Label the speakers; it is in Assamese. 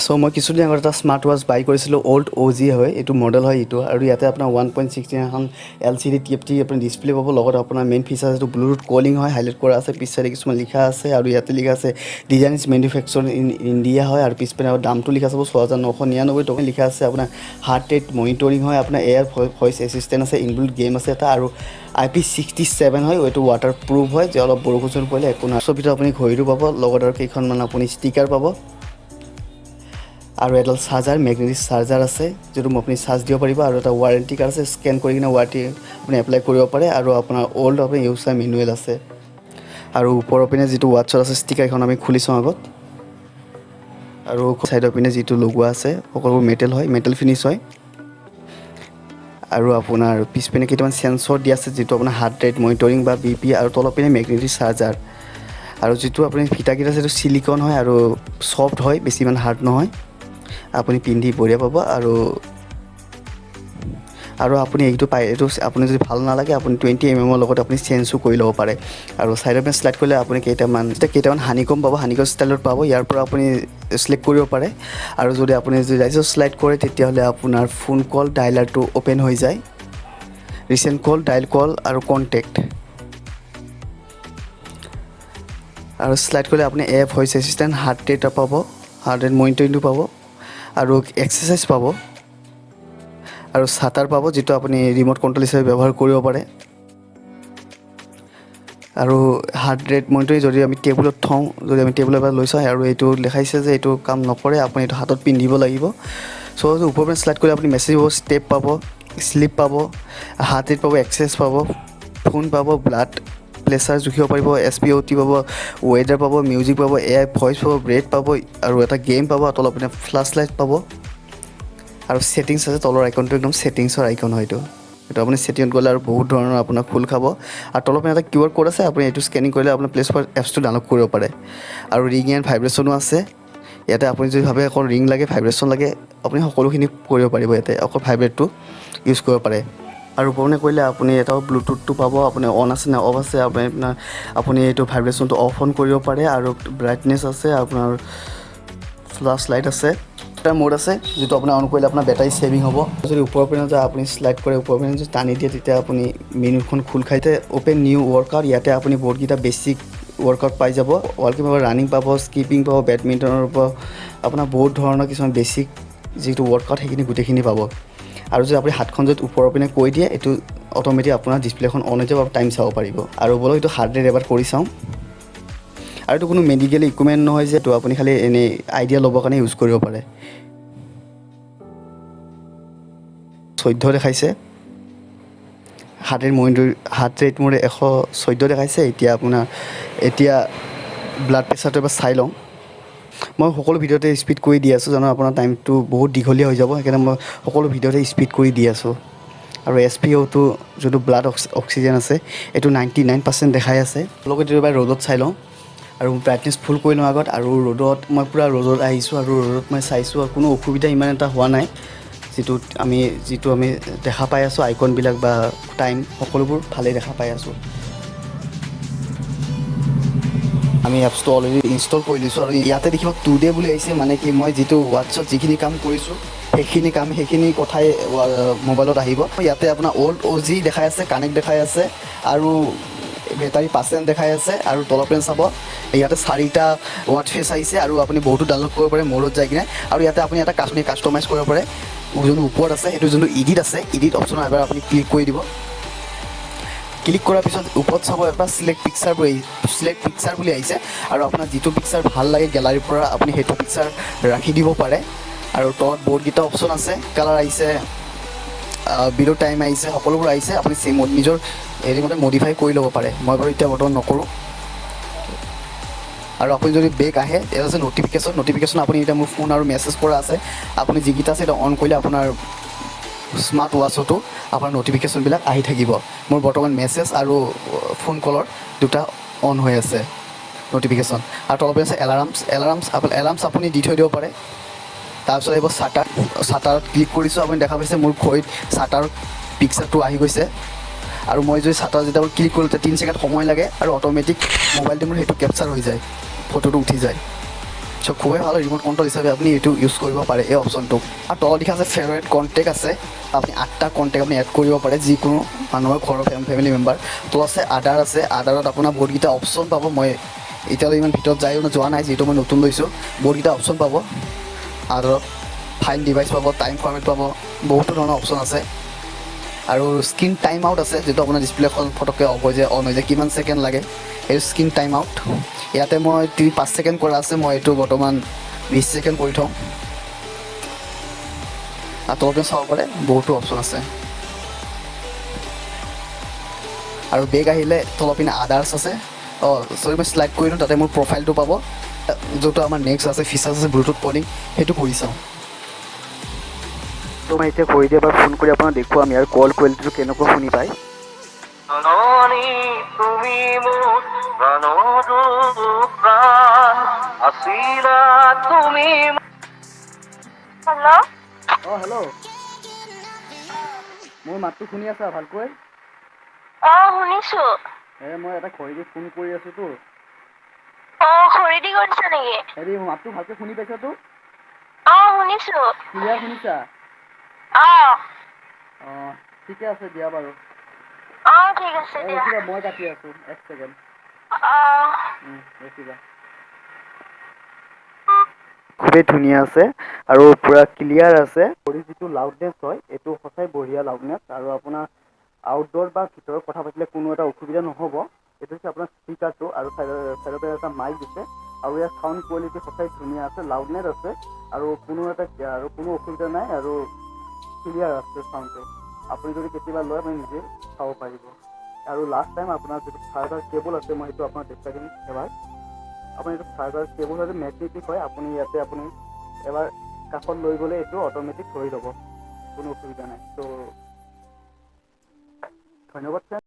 Speaker 1: সো মই কিছুদিন আগত এটা স্মাৰ্ট ৱাচ বাই কৰিছিলোঁ অল্ড OG হয় এইটো মডেল হয় এইটো আৰু ইয়াতে আপোনাৰ 1.16 এখন LCD TFT আপোনাৰ ডিছপ্লে পাব লগত আপোনাৰ মেইন ফিচাৰ এইটো ব্লুটুথ কলিং হয় হাইলাইট কৰা আছে পিছচাইডে কিছুমান লিখা আছে আৰু ইয়াতে লিখা আছে design is manufacture in India হয় আৰু পিছপিনে দামটো লিখা আছে 6999 টকা লিখা আছে আপোনাৰ হাৰ্ট ৰেট মনিটৰিং হয় আপোনাৰ এয়াৰ ভইচ এছিষ্টেণ্ট আছে ইনবিল্ট গেম আছে এটা আৰু IP67 হয় এইটো ৱাটাৰ প্ৰুফ হয় যে অলপ বৰষুণ পৰিলে একো নাই ভিতৰত আপুনি ঘড়ীটো পাব লগত আৰু কেইখনমান আপুনি ষ্টিকাৰ পাব আৰু এডাল চাৰ্জাৰ মেগনেটিক চাৰ্জাৰ আছে যেটো আপুনি চাৰ্জ দিব পাৰিব আৰু এটা ৱাৰেণ্টি কাৰ্ড আছে স্কেন কৰি কিনে ৱাৰেণ্টি আপুনি এপ্লাই কৰিব পাৰে আৰু আপোনাৰ অল্ড আপুনি ইউজাৰ মেনুৱেল আছে আৰু ওপৰৰ পিনে যিটো ৱাটছৰ আছে ষ্টিকাৰখন আমি খুলি চাওঁ আগত আৰু সাইডৰ পিনে যিটো লগোৱা আছে সকলোবোৰ মেটেল হয় মেটেল ফিনিশ হয় আৰু আপোনাৰ পিছপিনে কেইটামান সেন্সৰ দিয়া আছে যেটো আপোনাৰ হাৰ্ট ৰেট মনিটৰিং বা BP আৰু তলৰ পিনে মেগনেটিক চাৰ্জাৰ আৰু যেটো আপুনি ফিটাকিটা আছে সিলিকন হয় আৰু সফট হয় বেছি মান হাৰ্ড নহয় আপুনি পিন্ধি বঢ়িয়া পাব আৰু আপুনি এইটো পায় এইটো আপুনি যদি ভাল নালাগে আপুনি 20mm ৰ লগত আপুনি চেঞ্জও কৰি ল'ব পাৰে আৰু সাইডৰ পিনে স্লাইড কৰিলে আপুনি কেইটামান হানিকম পাব হানিকম ষ্টাইলত পাব ইয়াৰ পৰা আপুনি সিলেক্ট কৰিব পাৰে আৰু যদি আপুনি ৰাইজৰ স্লাইড কৰে তেতিয়াহ'লে আপোনাৰ ফোন কল ডায়ালাৰটো ওপেন হৈ যায় ৰিসেন্ট কল ডায়াল কল আৰু কন্টেক্ট আৰু স্লাইড কৰিলে আপুনি app voice assistant heart rate পাব হাৰ্ট ৰেট মনিটৰিংটো পাব আৰু এক্সাৰসাইজ পাব আৰু শাটাৰ পাব যেটো আপুনি ৰিমোট কন্ট্ৰোল হিচাপে ব্যৱহাৰ কৰিব পাৰে আৰু হাৰ্ট ৰেট মনিটৰিং যদি আমি টেবুলত থওঁ যদি আমি টেবুলৰ পৰা লৈ চাওঁ আৰু এইটো দেখাইছে যে এইটো কাম নকৰে আপুনি এইটো হাতত পিন্ধিব লাগিব সো ওপৰৰ পৰা স্লাইড কৰি আপুনি মেছেজ পাব ষ্টেপ পাব স্লিপ পাব হাৰ্ট ৰেট পাব এক্সাৰসাইজ পাব ফোন পাব ব্লাড প্ৰেছাৰ জুখিব পাৰিব SpOT পাব ৱেডাৰ পাব মিউজিক পাব AI ভইচ পাব ব্ৰেড পাব আৰু এটা গেম পাব তলত আপুনি ফ্লাছ লাইট পাব আৰু সেটিংছ আছে তলৰ আইকনটো একদম সেটিংছৰ আইকন হয় এটা আপুনি সেটিংত গ'লে আৰু বহুত ধৰণৰ আপোনাক খোল খাব আৰু তলৰ পিনে এটা QR কোড আছে আপুনি এইটো স্কেনিং কৰিলে আপোনাৰ প্লে ষ্ট'ৰ এপছটো ডাউনলোড কৰিব পাৰে আৰু ৰিং এণ্ড ভাইব্ৰেশ্যনো আছে ইয়াতে আপুনি যদি ভাবে অকল ৰিং লাগে ভাইব্ৰেশ্যন লাগে আপুনি সকলোখিনি কৰিব পাৰিব ইয়াতে অকল ভাইব্ৰেটটো ইউজ কৰিব পাৰে আৰু ওপৰনে কৰিলে আপুনি এটা ব্লুটুথটো পাব আপুনি অন আছে নে অফ আছে আপুনি এইটো ভাইব্ৰেশ্যনটো অফ অন কৰিব পাৰে আৰু ব্ৰাইটনেছ আছে আপোনাৰ ফ্লাছ লাইট আছে এটা মোড আছে যেটো আপোনাৰ অন কৰিলে আপোনাৰ বেটাৰী সেভিং হ'ব যদি ওপৰৰ পিনে যায় আপুনি স্লাইড কৰে ওপৰৰ পিনে যদি টানি দিয়ে তেতিয়া আপুনি মেনুখন খোল খাইতে ওপেন নিউ ৱৰ্কআউট ইয়াতে আপুনি বহুতকেইটা বেছিক ৱৰ্কআউট পাই যাব ৱাকিং পাব ৰানিং পাব স্কিপিং পাব বেডমিণ্টনৰ পাব আপোনাৰ বহুত ধৰণৰ কিছুমান বেছিক যিটো ৱৰ্কআউট সেইখিনি গোটেইখিনি পাব আৰু যদি আপুনি হাতখন যদি ওপৰৰ পিনে কৈ দিয়ে এইটো অটোমেটিক আপোনাৰ ডিসপ্লেখন অন হৈ যাব আৰু টাইম চাব পাৰিব আৰু বলক এইটো হাৰ্ট ৰেট এবাৰ কৰি চাওঁ আৰু এইটো কোনো মেডিকেল ইকুইপমেণ্ট নহয় যে তো আপুনি খালি এনে আইডিয়া ল'বৰ কাৰণে ইউজ কৰিব পাৰে 14 দেখাইছে হাৰ্ট ৰেট মোৰ 114 দেখাইছে এতিয়া ব্লাড প্ৰেছাৰটো এবাৰ চাই লওঁ মই সকলো ভিডিঅ'তে স্পীড কৰি দি আছোঁ জানো আপোনাৰ টাইমটো বহুত দীঘলীয়া হৈ যাব সেইকাৰণে মই সকলো ভিডিঅ'তে স্পীড কৰি দি আছোঁ আৰু SpO2 যোনটো ব্লাড অক্সিজেন আছে এইটো 99% দেখাই আছে লগতে এবাৰ ৰ'দত চাই লওঁ আৰু ব্ৰাইটনেছ ফুল কৰি লওঁ আগত আৰু ৰ'দত মই পুৰা ৰ'দত আহিছোঁ আৰু ৰ'দত মই চাইছোঁ আৰু কোনো অসুবিধা ইমান এটা হোৱা নাই যিটো আমি দেখা পাই আছোঁ আইকনবিলাক বা টাইম সকলোবোৰ ভালেই দেখা পাই আছোঁ আমি এপছটো অলৰেডি ইনষ্টল কৰি লৈছোঁ আৰু ইয়াতে দেখিব টুডে বুলি আহিছে মানে কি মই যিটো হোৱাটছআপ যিখিনি কাম কৰিছোঁ সেইখিনি কথাই মোবাইলত আহিব ইয়াতে আপোনাৰ অল্ড OG দেখাই আছে কানেক্ট দেখাই আছে আৰু বেটাৰী % দেখাই আছে আৰু তলৰ পিনে চাব ইয়াতে 4টা ৱাটচ ফেচ আহিছে আৰু আপুনি বহুতো ডাউনলোড কৰিব পাৰে মোৰত যাই কিনে আৰু ইয়াতে আপুনি এটা কাষ্টমাইজ কৰিব পাৰে যোনটো ওপৰত আছে সেইটো যোনটো এডিট আছে এডিট অপশ্যন এবাৰ আপুনি ক্লিক কৰি দিব ক্লিক কৰাৰ পিছত ওপৰত চাব এবাৰ সিলেক্ট পিকচাৰ বুলি আহিছে আৰু আপোনাৰ যিটো পিকচাৰ ভাল লাগে গেলাৰীৰ পৰা আপুনি সেইটো পিকচাৰ ৰাখি দিব পাৰে আৰু তলত বহুতকেইটা অপশ্যন আছে কালাৰ আহিছে ভিডিও টাইম আহিছে সকলোবোৰ আহিছে আপুনি নিজৰ হেৰিমতে মডিফাই কৰি ল'ব পাৰে মই বাৰু এতিয়া বৰ্তমান নকৰোঁ আৰু আপুনি যদি বেক আহে এটা আছে নটিফিকেশ্যন আপুনি এতিয়া মোৰ ফোন আৰু মেছেজ কৰা আছে আপুনি যিকেইটা আছে এটা অন কৰিলে আপোনাৰ স্মাৰ্ট ৱাচতো আপোনাৰ নটিফিকেশ্যনবিলাক আহি থাকিব মোৰ বৰ্তমান মেছেজ আৰু ফোন কলৰ দুটা অন হৈ আছে নটিফিকেশ্যন আৰু তলৰ পিনে আছে এলাৰ্মছ আপুনি দি থৈ দিব পাৰে তাৰপিছত আহিব শাটাৰত ক্লিক কৰিছোঁ আপুনি দেখা পাইছে মোৰ ঘড়ীত শাটাৰ পিকচাৰটো আহি গৈছে আৰু মই যদি শাটাৰ যেতিয়া ক্লিক কৰোঁ তেতিয়া 3 ছেকেণ্ড সময় লাগে আৰু অটোমেটিক মোবাইলটো মোৰ সেইটো কেপচাৰ হৈ যায় ফটোটো উঠি যায় চ' খুবেই ভাল ৰিম'ট কণ্ট্ৰল হিচাপে আপুনি এইটো ইউজ কৰিব পাৰে এই অপশ্যনটো। আৰু তলত লিখা আছে ফেভাৰেট কণ্টেক্ট আছে, আপুনি 8টা কণ্টেক্ট আপুনি এড কৰিব পাৰে যিকোনো মানুহৰ ঘৰৰ ফেমিলি মেম্বাৰ। তলত আছে আদাৰ আছে, আদাৰত আপোনাৰ বহুতকেইটা অপশ্যন পাব। মই এতিয়ালৈ ইমান ভিতৰত যোৱা নাই যিহেতু মই নতুন লৈছোঁ। বহুতকেইটা অপশ্যন পাব আদাৰত, ফাইন ডিভাইচ পাব, টাইম ফৰ্মেট পাব, বহুতো ধৰণৰ অপশ্যন আছে। আৰু স্ক্ৰীন টাইম আউট আছে, যিটো আপোনাৰ ডিছপ্লেখন ফটককৈ অফ হৈ যায়, অন হৈ যায়, কিমান ছেকেণ্ড লাগে এইটো স্ক্ৰীন টাইম আউট। ইয়াতে মই 5 ছেকেণ্ড কৰা আছে, মই এইটো বৰ্তমান 20 ছেকেণ্ড কৰি থওঁ। আৰু তলতে চাব পাৰে বহুতো অপশ্যন আছে। আৰু বেগ আহিলে তলৰ পিনে আদাৰ্ছ আছে, চৰি মই শ্লাইড কৰি দিওঁ, তাতে মোৰ প্ৰফাইলটো পাব, যোনটো আমাৰ নেক্সট আছে ফিচাৰ্ছ আছে ব্লুটুথ কলিং, সেইটো কৰি চাওঁ। ত' মই এতিয়া কৰি দিয়ে এবাৰ ফোন কৰি আপোনাক দেখুৱাম ইয়াৰ কল কোৱালিটিটো কেনেকুৱা শুনি পায়। হেল্ল'। হেল্ল', মোৰ মাতটো শুনি আছা ভালকৈ?
Speaker 2: শুনিছো।
Speaker 1: মই এটা খৰিদি ফোন কৰি আছোঁতো।
Speaker 2: খৰিদি কৰিছা নেকি?
Speaker 1: হেৰি মোৰ মাতটো ভালকৈ শুনি পাইছাতো?
Speaker 2: শুনিছো।
Speaker 1: ক্লিয়াৰ শুনিছা?
Speaker 2: অ',
Speaker 1: ঠিকে আছে দিয়া বাৰু।
Speaker 2: ঠিক আছে দিয়া।
Speaker 1: ৰখিবা মই কাটি আছোঁ 1 ছেকেণ্ড। ৰখিবা। খুবেই ধুনীয়া আছে আৰু পূৰা ক্লিয়াৰ আছে। ভইচ যিটো লাউডনেছ হয় এইটো সঁচাই বঢ়িয়া লাউডনেছ। আৰু আপোনাৰ আউটডোৰ বা ভিতৰত কথা পাতিলে কোনো এটা অসুবিধা নহ'ব। এইটো হৈছে আপোনাৰ স্পীকাৰটো, আৰু চাইডতে এটা মাইক দিছে। আৰু ইয়াৰ চাউণ্ড কোৱালিটি সঁচাই ধুনীয়া আছে, লাউডনেছ আছে, আৰু কোনো অসুবিধা নাই, আৰু ক্লিয়াৰ আছে চাউণ্ডটো। আপুনি যদি কেতিয়াবা লয় আপুনি নিজে চাব পাৰিব। আৰু লাষ্ট টাইম আপোনাৰ যিটো চাৰ্জাৰ কেবল আছে মই সেইটো আপোনাক দেখুৱাই দিম এবাৰ। আপুনি এইটো চাৰ্জাৰ কেবল হয়তো মেগনেটিক হয়, আপুনি ইয়াতে আপুনি এবাৰ কাষত লৈ গ'লে এইটো অট'মেটিক হৈ যাব, কোনো অসুবিধা নাই। ত' ধন্যবাদ ছাৰ।